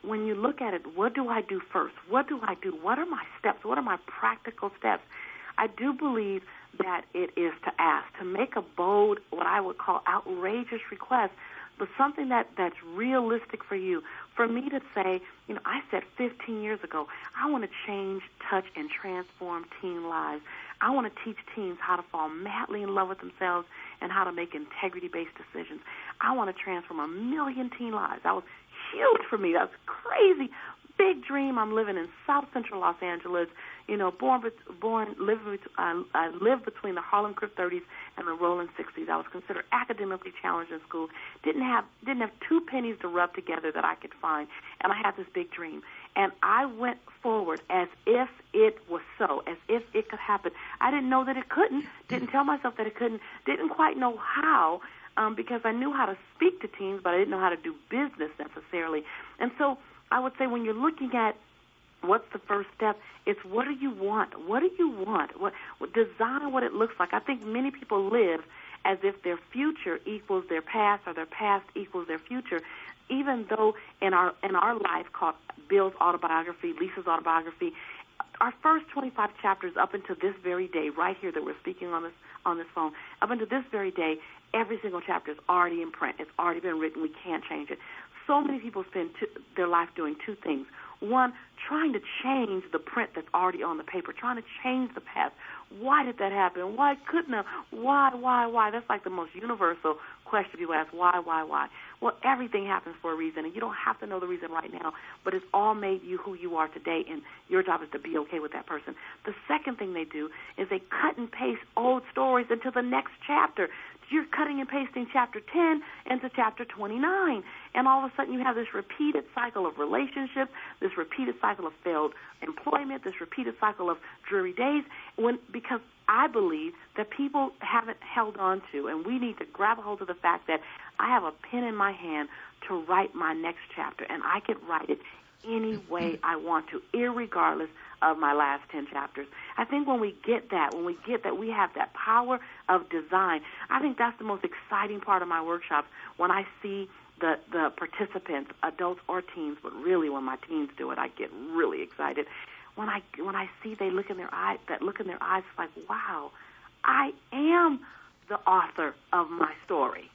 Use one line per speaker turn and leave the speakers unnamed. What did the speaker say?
when you look at it, what do I do first? What do I do? What are my steps? What are my practical steps? I do believe that it is to ask, to make a bold, what I would call outrageous request, but something that's realistic for you. For me to say, I said 15 years ago, I want to change, touch, and transform teen lives. I want to teach teens how to fall madly in love with themselves and how to make integrity-based decisions. I want to transform 1 million teen lives. That was huge for me. That's crazy. Big dream. I'm living in South Central Los Angeles. I lived between the Harlem Crip 30s and the Rolling 60s. I was considered academically challenged in school. Didn't have 2 pennies to rub together that I could find, and I had this big dream. And I went forward as if it was so, as if it could happen. I didn't know that it couldn't. Didn't tell myself that it couldn't. Didn't quite know how, because I knew how to speak to teens, but I didn't know how to do business necessarily. And so I would say when you're looking at what's the first step, it's what do you want? What do you want? What design what it looks like. I think many people live as if their future equals their past or their past equals their future, even though in our life called Bill's autobiography, Lisa's autobiography, our first 25 chapters up until this very day, right here that we're speaking on this phone, up until this very day, every single chapter is already in print. It's already been written. We can't change it. So many people spend their life doing 2 things. One, trying to change the print that's already on the paper, trying to change the past. Why did that happen? Why couldn't I? Why? That's like the most universal question people ask, why? Well, everything happens for a reason, and you don't have to know the reason right now, but it's all made you who you are today, and your job is to be okay with that person. The second thing they do is they cut and paste old stories into the next chapter. You're cutting and pasting chapter 10 into chapter 29, and all of a sudden you have this repeated cycle of relationships, this repeated cycle of failed employment, this repeated cycle of dreary days, because I believe that people haven't held on to, and we need to grab a hold of the fact that I have a pen in my hand to write my next chapter, and I can write it any way I want to, irregardless of my last 10 chapters. I think when we get that, we have that power of design. I think that's the most exciting part of my workshops, when I see the participants, adults or teens, but really when my teens do it, I get really excited. When I see they look in their eyes, it's like, wow, I am the author of my story.